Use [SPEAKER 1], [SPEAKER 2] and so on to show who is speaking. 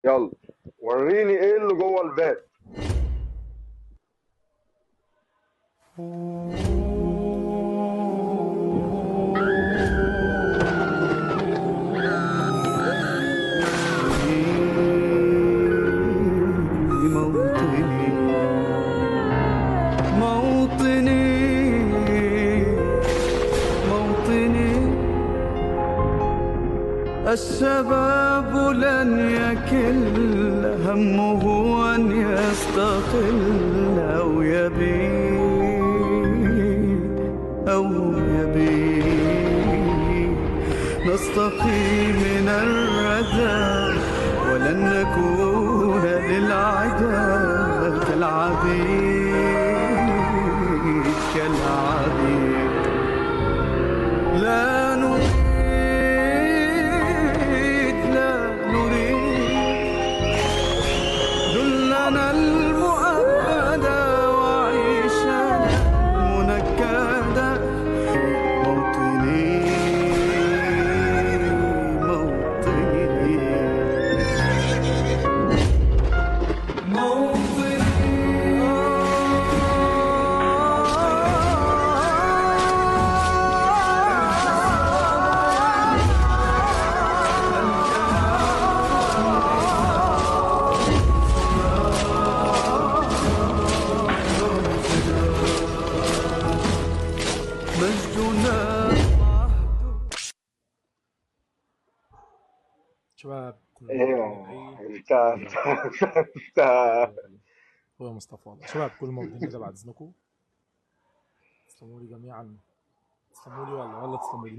[SPEAKER 1] يلا وريني ايه اللي جوه الفات.
[SPEAKER 2] موطني موطني موطني، الشباب لن يكل همه أن يستقل أو يبيد نستقي من الردى ولن نكون للعدا كالعبيد لا نريد ذلنا المؤبدا وعيشنا المنكدا. موطني موطني مجدنا.
[SPEAKER 3] شباب كل الموجودين
[SPEAKER 1] ايوه
[SPEAKER 3] معي.
[SPEAKER 1] انت
[SPEAKER 3] هو مصطفى والله. شباب كل الموجودين اذا بعد اذنكم تسلموا لي جميعا، تسلموا لي ولا تسلموا لي.